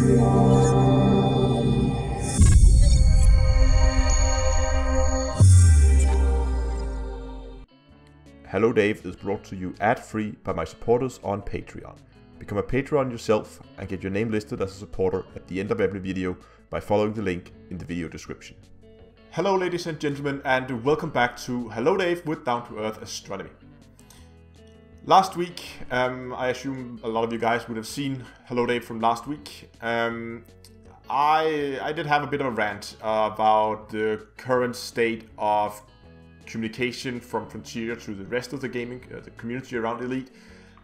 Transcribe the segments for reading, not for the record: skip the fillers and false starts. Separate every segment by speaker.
Speaker 1: Hello Dave is brought to you ad-free by my supporters on Patreon. Become a Patreon yourself and get your name listed as a supporter at the end of every video by following the link in the video description. Hello ladies and gentlemen, and welcome back to Hello Dave with Down to Earth Astronomy. Last week, I assume a lot of you guys would have seen Hello Dave from last week. I did have a bit of a rant about the current state of communication from Frontier to the rest of the gaming the community around Elite,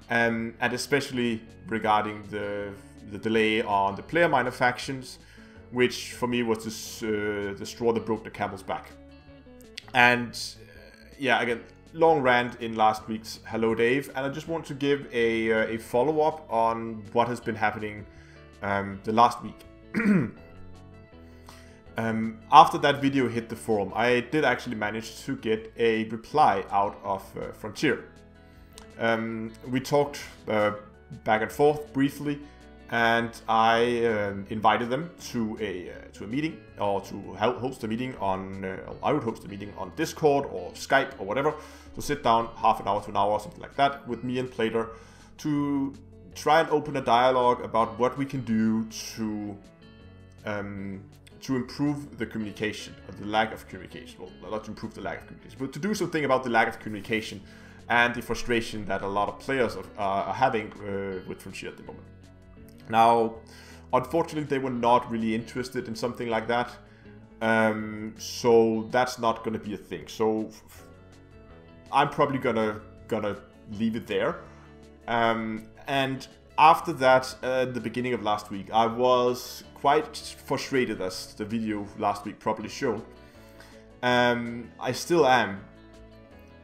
Speaker 1: and especially regarding the delay on the player minor factions, which for me was the straw that broke the camel's back. And yeah, again, long rant in last week's Hello Dave, and I just want to give a follow-up on what has been happening the last week. After that video hit the forum, I did actually manage to get a reply out of Frontier. We talked back and forth briefly, and I invited them to a meeting, or to host a meeting on. I would host a meeting on Discord or Skype or whatever, to sit down half an hour to an hour or something like that with me and Plater to try and open a dialogue about what we can do to improve the communication, or the lack of communication. Well, not to improve the lack of communication, but to do something about the lack of communication and the frustration that a lot of players are having with Frontier at the moment. Now, unfortunately, they were not really interested in something like that, so that's not going to be a thing. So I'm probably gonna leave it there. And after that, at the beginning of last week, I was quite frustrated, as the video last week probably showed. I still am.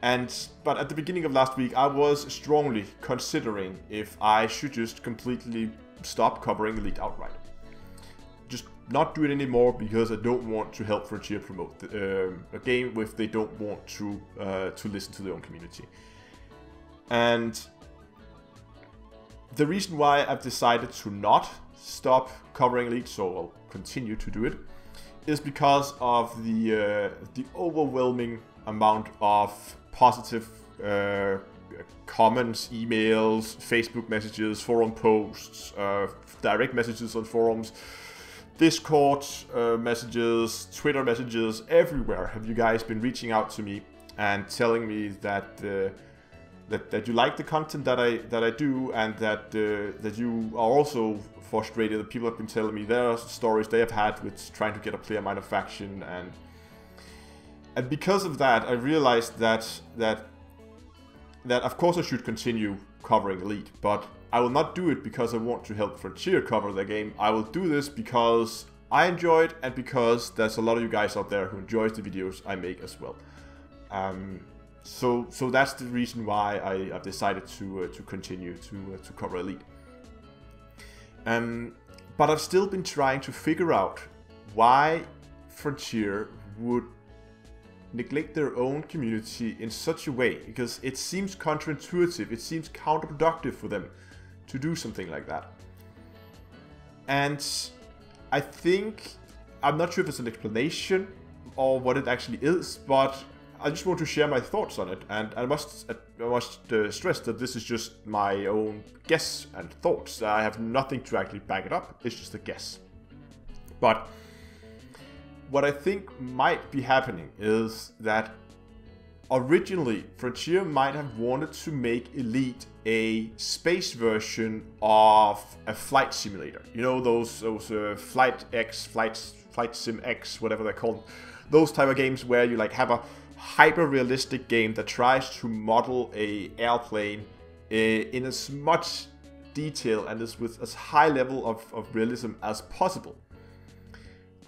Speaker 1: But at the beginning of last week, I was strongly considering if I should just completely stop covering Elite outright. Just not do it anymore, because I don't want to help Frontier promote a game if they don't want to listen to their own community. And the reason why I've decided to not stop covering Elite, so I'll continue to do it, is because of the overwhelming amount of positive comments, emails, Facebook messages, forum posts, direct messages on forums, Discord messages, Twitter messages, everywhere have you guys been reaching out to me and telling me that that you like the content that I do, and that you are also frustrated. People have been telling me their stories they have had with trying to get a player minor faction, and because of that, I realized that of course I should continue covering Elite, but I will not do it because I want to help Frontier cover the game. I will do this because I enjoy it, and because there's a lot of you guys out there who enjoys the videos I make as well. So that's the reason why I've decided to continue to cover Elite. But I've still been trying to figure out why Frontier would neglect their own community in such a way, because it seems counterintuitive, it seems counterproductive for them to do something like that. And I think, I'm not sure if it's an explanation or what it actually is, but I just want to share my thoughts on it, and I must stress that this is just my own guess and thoughts. I have nothing to actually back it up, it's just a guess. But what I think might be happening is that originally Frontier might have wanted to make Elite a space version of a flight simulator. You know, those Flight Sim X, whatever they're called. Those type of games where you like have a hyper-realistic game that tries to model a airplane in as much detail and with as high level of realism as possible.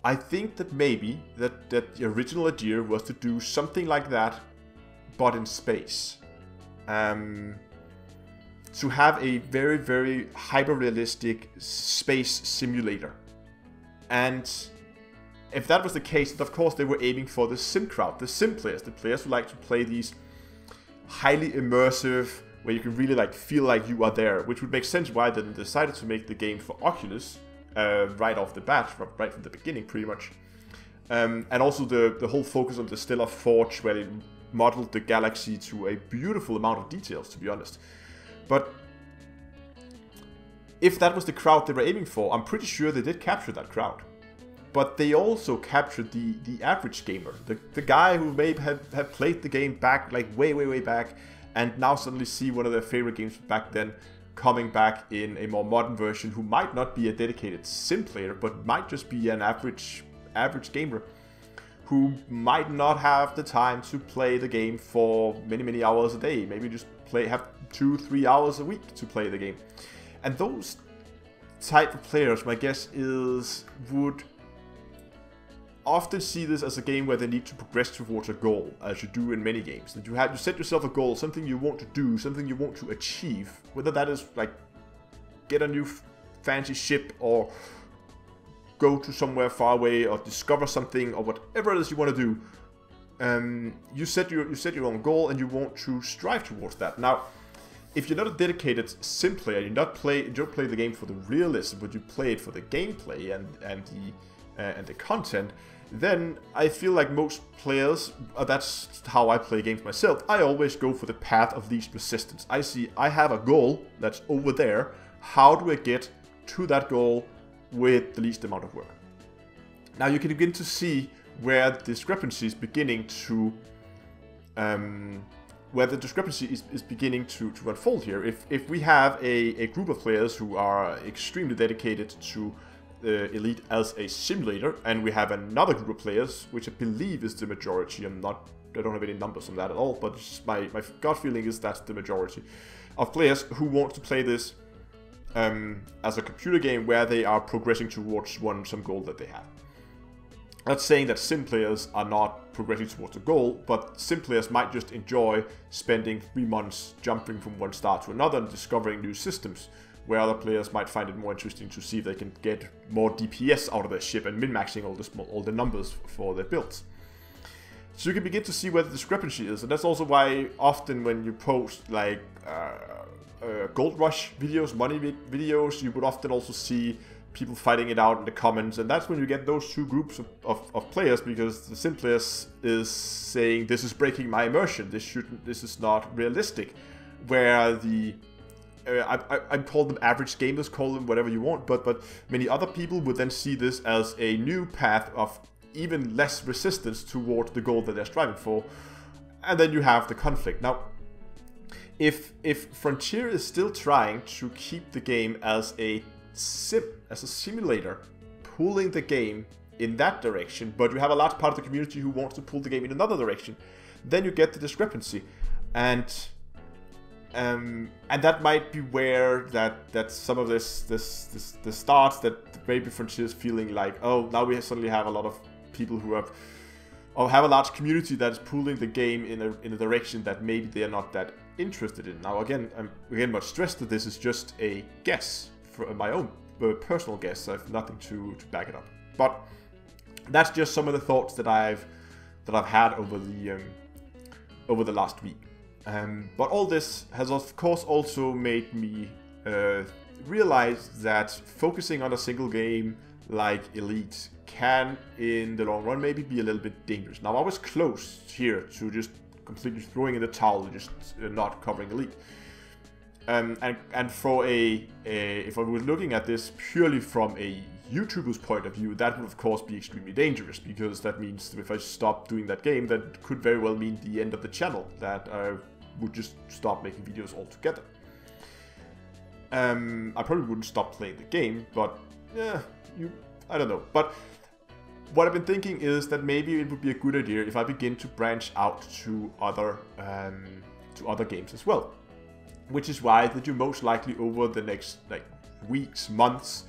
Speaker 1: I think that maybe that the original idea was to do something like that, but in space. To have a very, very hyper-realistic space simulator. And if that was the case, of course they were aiming for the sim crowd, the sim players, the players who like to play these highly immersive, where you can really like feel like you are there, which would make sense why they decided to make the game for Oculus, right off the bat, right from the beginning, pretty much. And also the whole focus on the Stellar Forge, where they modeled the galaxy to a beautiful amount of details, to be honest. But if that was the crowd they were aiming for, I'm pretty sure they did capture that crowd. But they also captured the average gamer, the guy who may have played the game back, like way back, and now suddenly see one of their favorite games back then coming back in a more modern version, who might not be a dedicated sim player, but might just be an average gamer who might not have the time to play the game for many hours a day. Maybe just have 2-3 hours a week to play the game. And those type of players, my guess is, would often see this as a game where they need to progress towards a goal, as you do in many games. That you set yourself a goal, something you want to do, something you want to achieve, whether that is like get a new fancy ship, or go to somewhere far away, or discover something, or whatever it is you want to do. You set your own goal, and you want to strive towards that. Now, if you're not a dedicated sim player, you don't play the game for the realism, but you play it for the gameplay and the content, then I feel like most players, that's how I play games myself, I always go for the path of least resistance. I have a goal that's over there. How do I get to that goal with the least amount of work? Now you can begin to see where the discrepancy is beginning to unfold here. If we have a group of players who are extremely dedicated to Elite as a simulator, and we have another group of players, which I believe is the majority. I don't have any numbers on that at all, but my gut feeling is that's the majority of players who want to play this as a computer game where they are progressing towards some goal that they have. I'm not saying that sim players are not progressing towards a goal, but sim players might just enjoy spending 3 months jumping from one star to another and discovering new systems, where other players might find it more interesting to see if they can get more DPS out of their ship and min-maxing all the numbers for their builds. So you can begin to see where the discrepancy is, and that's also why often when you post like gold rush videos, money videos, you would often also see people fighting it out in the comments, and that's when you get those two groups of players, because the sim players is saying this is breaking my immersion, this is not realistic, where the I call them average gamers, call them whatever you want, but many other people would then see this as a new path of even less resistance toward the goal that they're striving for, and then you have the conflict. Now, if Frontier is still trying to keep the game as a simulator, pulling the game in that direction, but you have a large part of the community who wants to pull the game in another direction, then you get the discrepancy, and that might be where that some of this starts, that maybe Frontier is feeling like, oh, now we suddenly have a lot of people who have a large community that is pulling the game in a direction that maybe they are not that interested in. Now again, I'm much stressed that this is just a guess, for my own personal guess. I have nothing to back it up, but that's just some of the thoughts that I've had over the last week. But all this has of course also made me realize that focusing on a single game like Elite can, in the long run, maybe be a little bit dangerous. Now, I was close here to just completely throwing in the towel and just not covering Elite. And for if I was looking at this purely from a YouTuber's point of view, that would of course be extremely dangerous, because that means that if I stop doing that game, that could very well mean the end of the channel, that I would just stop making videos altogether. I probably wouldn't stop playing the game, but yeah, I don't know. But what I've been thinking is that maybe it would be a good idea if I begin to branch out to other games as well. Which is why that you most likely over the next weeks, months,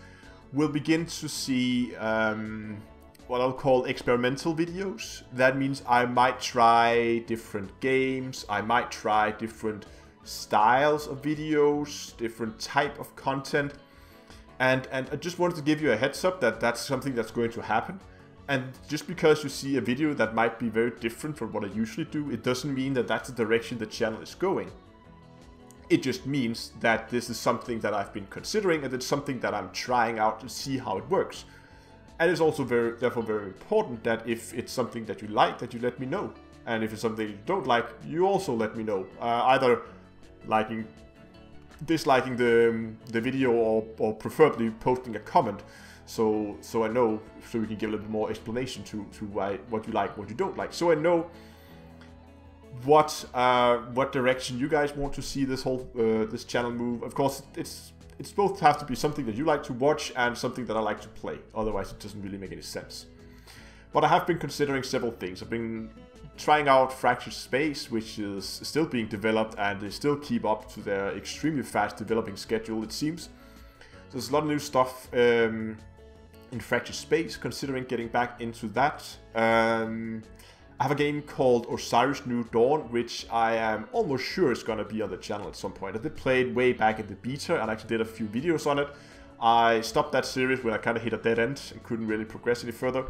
Speaker 1: will begin to see what I'll call experimental videos. That means I might try different games, I might try different styles of videos, different type of content, and I just wanted to give you a heads up that that's something that's going to happen. And just because you see a video that might be very different from what I usually do, it doesn't mean that that's the direction the channel is going. It just means that this is something that I've been considering, and it's something that I'm trying out to see how it works. And it's also therefore very important that if it's something that you like, that you let me know. And if it's something you don't like, you also let me know. Either disliking the video, or preferably posting a comment, so I know, so we can give a little bit more explanation to what you like, what you don't like. So I know what direction you guys want to see this whole this channel move. Of course, it's both have to be something that you like to watch and something that I like to play. Otherwise, it doesn't really make any sense. But I have been considering several things. I've been trying out Fractured Space, which is still being developed, and they still keep up to their extremely fast developing schedule, it seems. So there's a lot of new stuff in Fractured Space, considering getting back into that. I have a game called Osiris New Dawn, which I am almost sure is going to be on the channel at some point. I did play it way back in the beta, and I actually did a few videos on it. I stopped that series when I kind of hit a dead end and couldn't really progress any further.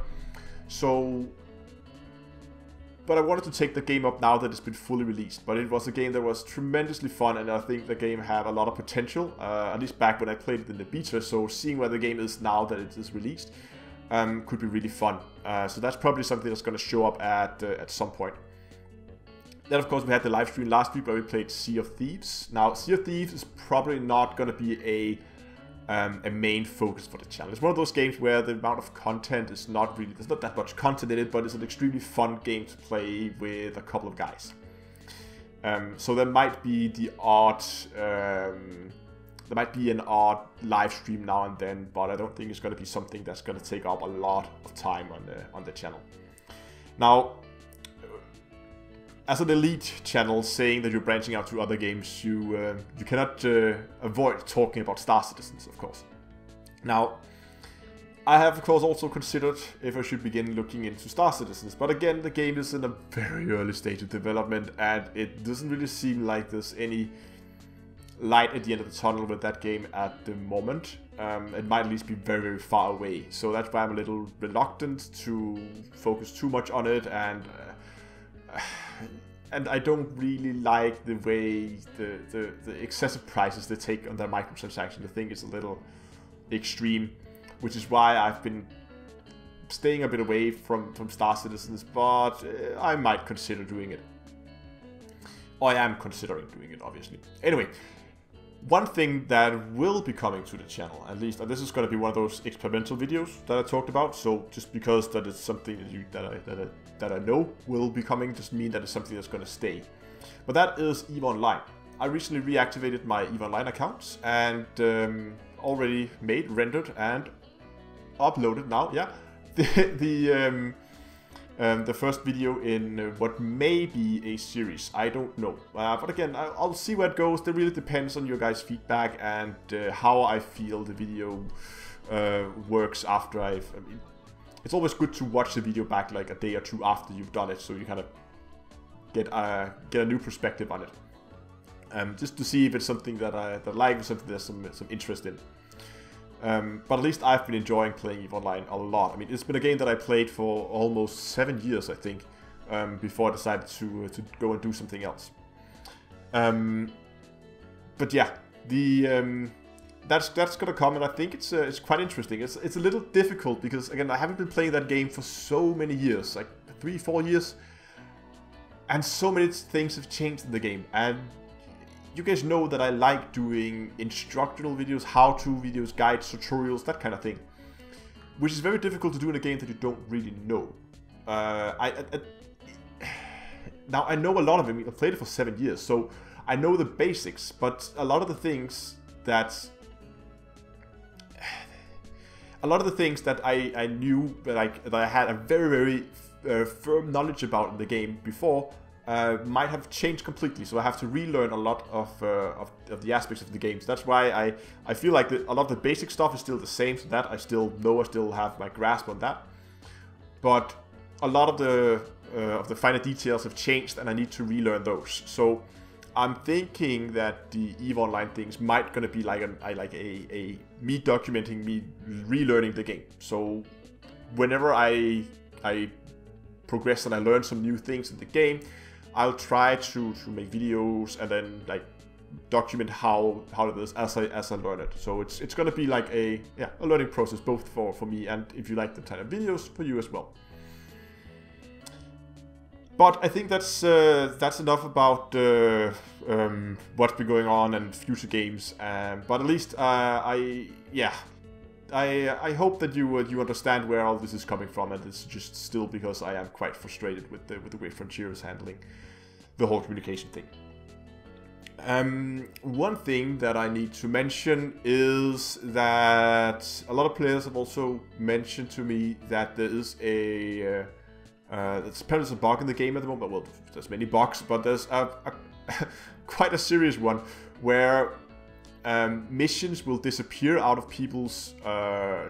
Speaker 1: But I wanted to take the game up now that it's been fully released. But it was a game that was tremendously fun, and I think the game had a lot of potential, at least back when I played it in the beta. So seeing where the game is now that it is released could be really fun. So that's probably something that's going to show up at some point. Then of course we had the live stream last week where we played Sea of Thieves. Now Sea of Thieves is probably not going to be a main focus for the channel. It's one of those games where the amount of content is not really, there's not that much content in it, but it's an extremely fun game to play with a couple of guys. So there might be an odd live stream now and then, but I don't think it's going to be something that's going to take up a lot of time on the channel. Now, as an elite channel saying that you're branching out to other games, you cannot avoid talking about Star Citizens, of course. Now, I have of course also considered if I should begin looking into Star Citizens, but again, the game is in a very early stage of development, and it doesn't really seem like there's any light at the end of the tunnel with that game at the moment. It might at least be very, very far away, so that's why I'm a little reluctant to focus too much on it, and I don't really like the way the excessive prices they take on their microtransactions. I think it's a little extreme, which is why I've been staying a bit away from Star Citizens, but I might consider doing it. Or I am considering doing it, obviously. Anyway, one thing that will be coming to the channel, at least, and this is going to be one of those experimental videos that I talked about, so just because that is something that I know will be coming doesn't mean that it's something that's going to stay. But that is EVE Online. I recently reactivated my EVE Online accounts and already made, rendered, and uploaded now, yeah, the first video in what may be a series. I don't know, but again, I'll see where it goes. It really depends on your guys' feedback and how I feel the video works after I mean, it's always good to watch the video back like a day or two after you've done it, so you kind of get a new perspective on it, just to see if it's something that I like, or something there's some interest in. But at least I've been enjoying playing EVE Online a lot. I mean, it's been a game that I played for almost 7 years, I think, before I decided to go and do something else. But yeah, that's gonna come, and I think it's quite interesting. It's a little difficult because, again, I haven't been playing that game for so many years, like 3-4 years, and so many things have changed in the game. And you guys know that I like doing instructional videos, how-to videos, guides, tutorials, that kind of thing, which is very difficult to do in a game that you don't really know. Now, I know a lot of it. I've played it for 7 years, so I know the basics, but a lot of the things that I knew, that I had a very, very firm knowledge about in the game before, might have changed completely, so I have to relearn a lot of the aspects of the game. So that's why I feel like a lot of the basic stuff is still the same, so that I still know, I still have my grasp on that. But a lot of the finer details have changed, and I need to relearn those. So I'm thinking that the EVE Online things might gonna be like a me documenting me relearning the game. So whenever I progress and I learn some new things in the game, I'll try to make videos and then like document how it is as I learn it. So it's gonna be like a learning process both for me, and if you like the kind of videos, for you as well. But I think that's enough about what's been going on and future games. But at least I hope that you understand where all this is coming from, and it's just still because I am quite frustrated with the way Frontier is handling the whole communication thing. One thing that I need to mention is that a lot of players have also mentioned to me that there is a apparently a bug in the game at the moment. Well, there's many bugs, but there's a quite a serious one where missions will disappear out of people's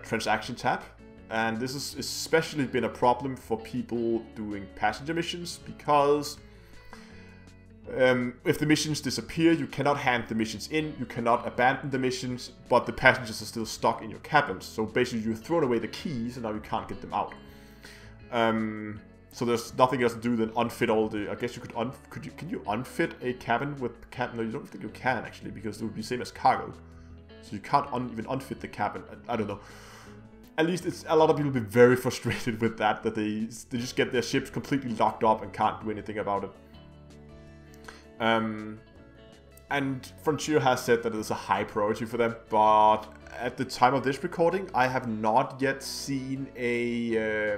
Speaker 1: transaction tab, and this has especially been a problem for people doing passenger missions, because if the missions disappear, you cannot hand the missions in, you cannot abandon the missions, but the passengers are still stuck in your cabins. So basically you've thrown away the keys and now you can't get them out. So there's nothing else to do than unfit all the... I guess you could can you unfit a cabin with cabin? No, you don't think you can actually, because it would be the same as cargo. So you can't even unfit the cabin. I don't know. At least it's a lot of people be very frustrated with that they just get their ships completely locked up and can't do anything about it. And Frontier has said that it is a high priority for them, but at the time of this recording, I have not yet seen a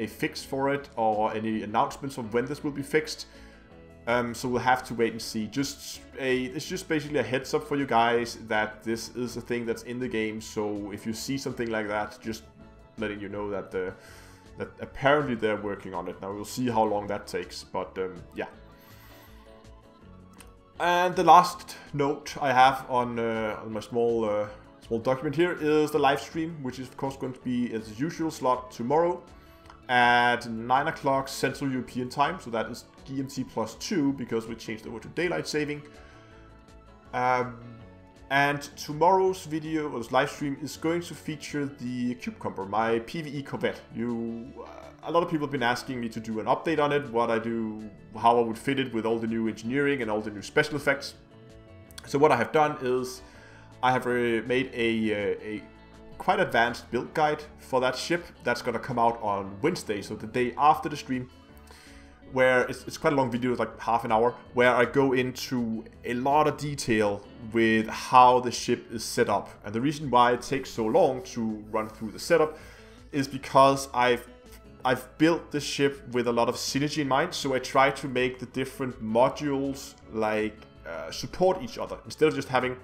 Speaker 1: fix for it or any announcements of when this will be fixed. So we'll have to wait and see. It's just basically a heads up for you guys that this is a thing that's in the game. So if you see something like that, just letting you know that that apparently they're working on it. Now we'll see how long that takes, but yeah. And the last note I have on my small document here is the live stream, which is of course going to be as usual slot tomorrow at 9 o'clock Central European time. So that is GMT +2 because we changed over to daylight saving. And tomorrow's video, or this live stream, is going to feature the Cubecomber, my PvE Corvette. A lot of people have been asking me to do an update on it, what I do, how I would fit it with all the new engineering and all the new special effects. So what I have done is I have made a quite advanced build guide for that ship that's going to come out on Wednesday, so the day after the stream, where it's quite a long video, it's like half an hour, where I go into a lot of detail with how the ship is set up. And the reason why it takes so long to run through the setup is because I've built the ship with a lot of synergy in mind, so I try to make the different modules like support each other, instead of just having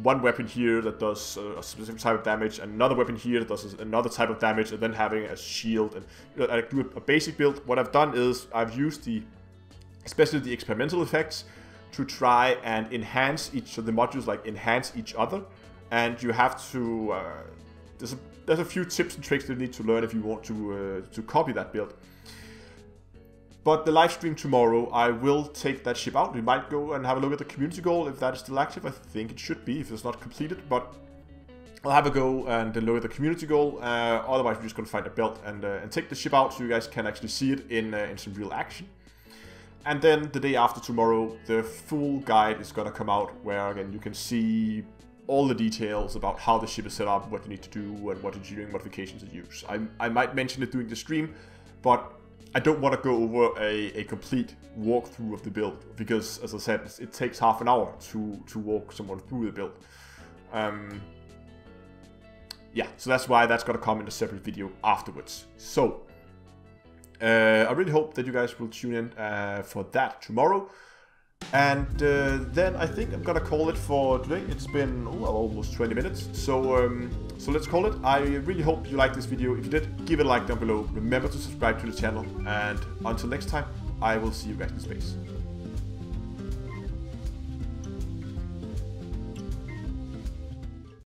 Speaker 1: one weapon here that does a specific type of damage, and another weapon here that does another type of damage, and then having a shield. And I do a basic build. What I've done is I've used especially the experimental effects to try and enhance each of the modules, like enhance each other. And you have to there's a few tips and tricks that you need to learn if you want to copy that build. But the live stream tomorrow, I will take that ship out. We might go and have a look at the community goal if that is still active. I think it should be if it's not completed, but I'll have a go and look at the community goal. Otherwise, we're just going to find a build and take the ship out so you guys can actually see it in some real action. And then the day after tomorrow, the full guide is going to come out, where again you can see all the details about how the ship is set up, what you need to do, and what engineering modifications to use. I might mention it during the stream, but I don't want to go over a complete walkthrough of the build, because, as I said, it takes half an hour to walk someone through the build. Yeah, so that's why that's going to come in a separate video afterwards. So, I really hope that you guys will tune in for that tomorrow. And then I think I'm gonna call it for today. It's been almost 20 minutes, so let's call it. I really hope you liked this video. If you did, give it a like down below. Remember to subscribe to the channel, and until next time, I will see you guys in space.